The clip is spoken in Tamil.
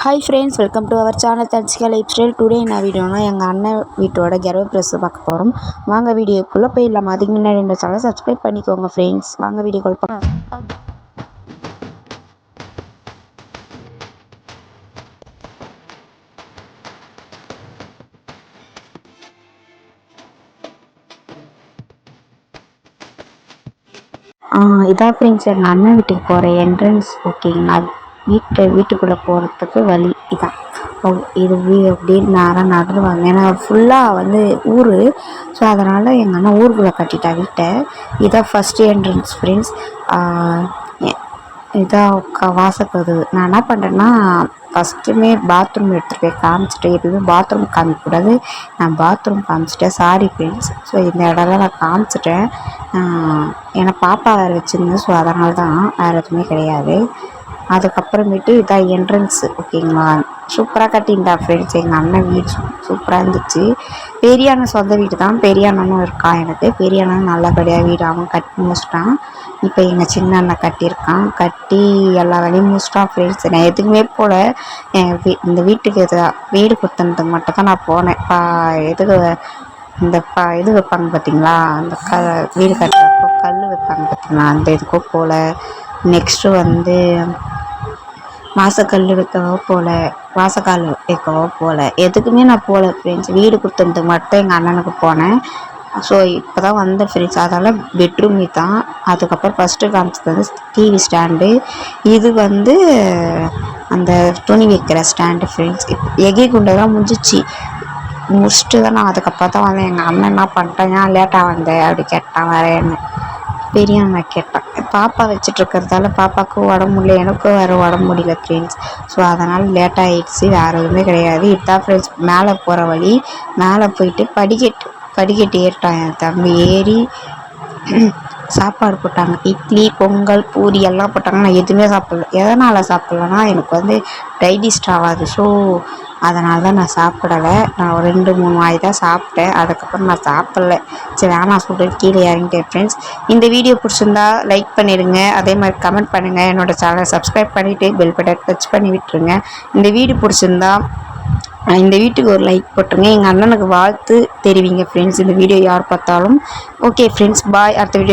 Hi friends, welcome to our channel Dhanshika lifestyle. Today என்ன வீடியோனா எங்கள் அண்ணன் வீட்டோட கர்வ ப்ரெஸ் பார்க்க போகிறோம். வாங்க வீடியோக்குள்ளே போயிடலாம். அதுக்கு முன்னாடி இந்த சேனலை சப்ஸ்கிரைப் பண்ணிக்கோங்க ஃப்ரெண்ட்ஸ். வாங்க வீடியோக்குள்ள போகலாம். இதான் ஃப்ரெண்ட்ஸ் எங்கள் அண்ணன் வீட்டுக்கு போகிற என்ட்ரன்ஸ். ஓகேங்களா, வீட்டுக்குள்ளே போகிறதுக்கு வழி இதான். இது அப்படின்னு நேரம் நடுவாங்க. ஏன்னா ஃபுல்லாக வந்து ஊர். ஸோ அதனால் எங்கள் அண்ணன் ஊருக்குள்ளே கட்டிட்டா வீட்டை. இதான் ஃபஸ்ட்டு என்ட்ரன்ஸ் ஃப்ரெண்ட்ஸ். இதான் வாசக்கதவு. நான் என்ன பண்ணுறேன்னா, ஃபஸ்ட்டுமே பாத்ரூம் எடுத்துகிட்டு போய் காமிச்சிட்டேன். எப்பயுமே பாத்ரூம் காமிக்கக்கூடாது, நான் பாத்ரூம் காமிச்சிட்டேன். Sorry friends. ஸோ இந்த இடம்லாம் நான் காமிச்சிட்டேன். ஏன்னா பாப்பா வேறு வச்சுருந்தேன். ஸோ அதனால தான், வேறு எதுவுமே கிடையாது. அதுக்கப்புறமேட்டு இதான் என்ட்ரன்ஸு. ஓகேங்களா, சூப்பராக கட்டியிருந்தா ஃப்ரெண்ட்ஸ். எங்கள் அண்ணன் வீடு சூப்பராக இருந்துச்சு. பெரிய அண்ணன் சொந்த வீடு தான். பெரிய அண்ணனும் இருக்கான் எனக்கு. பெரிய அண்ணன் நல்லபடியாக வீடு அவன் கட்டி முடிச்சிட்டான். இப்போ எங்கள் சின்ன அண்ணன் கட்டியிருக்கான். கட்டி எல்லா வேலையும் முடிச்சிட்டான் ஃப்ரெண்ட்ஸ். நான் எதுக்குமே போல, இந்த வீட்டுக்கு வீடு கொடுத்தனதுக்கு மட்டும் தான் நான் போனேன். இது வைப்பாங்க பார்த்தீங்களா, அந்த வீடு கட்டுறப்போ கல் வைப்பாங்க பார்த்தீங்களா, அந்த இதுக்கோ போல். நெக்ஸ்ட்டு வந்து வாசக்கல் வைக்கவோ போல், வாசக்கால் வைக்கவோ போல், எதுக்குமே நான் போகல ஃப்ரெண்ட்ஸ். வீடு கொடுத்ததுக்கு மட்டும் எங்கள் அண்ணனுக்கு போனேன். ஸோ இப்போ தான் வந்தேன் ஃப்ரெண்ட்ஸ். அதெல்லாம் பெட்ரூம் தான். அதுக்கப்புறம் ஃபஸ்ட்டு காமிச்சது வந்து டிவி ஸ்டாண்டு. இது வந்து அந்த துணி வைக்கிற ஸ்டாண்டு ஃப்ரெண்ட்ஸ். எகி குண்டெல்லாம் முடிச்சுட்டு தான் நான் அதுக்கப்புறம் தான் வந்தேன். எங்கள் அண்ணன் என்ன பண்ணிட்டேன், ஏன் லேட்டாக வந்தேன் அப்படி கேட்டான். வேறு என்ன பெரிய அண்ணன் கேட்டான். பாப்பா வச்சிட்ருக்கிறதால பாப்பாவுக்கும் உடம்பு முடியல, எனக்கும் வேறு உடம்பு முடியல ஃப்ரெண்ட்ஸ். ஸோ அதனால் லேட் ஆகிடுச்சு, வேறு எதுவுமே கிடையாது. இதுதான் ஃப்ரெண்ட்ஸ் மேலே போகிற வழி. மேலே போயிட்டு படிக்கட்டு ஏறிட்டான் என் தம்பி. ஏறி சாப்பாடு போட்டாங்க. இட்லி, பொங்கல், பூரி எல்லாம் போட்டாங்க. நான் எதுவுமே சாப்பிடல. எதனால் சாப்பிட்லன்னா, எனக்கு வந்து டைஜஸ்ட் ஆகாது. ஸோ அதனால தான் நான் சாப்பிடலை. நான் ஒரு 2-3 வாய் தான் சாப்பிட்டேன். அதுக்கப்புறம் நான் சாப்பிடல. சரி வேணாம் சொல்லிட்டு கீழே இறங்கிட்டேன் ஃப்ரெண்ட்ஸ். இந்த வீடியோ பிடிச்சிருந்தா லைக் பண்ணிடுங்க. அதே மாதிரி கமெண்ட் பண்ணுங்கள். என்னோடய சேனலை சப்ஸ்கிரைப் பண்ணிவிட்டு பெல் பட்டன் டச் பண்ணி விட்டுருங்க. இந்த வீடியோ பிடிச்சிருந்தா இந்த வீட்டுக்கு ஒரு லைக் போட்டுருங்க. எங்கள் அண்ணனுக்கு வாழ்த்து தெரிவிங்க ஃப்ரெண்ட்ஸ், இந்த வீடியோ யார் பார்த்தாலும். ஓகே ஃப்ரெண்ட்ஸ், பாய். அடுத்த வீடியோ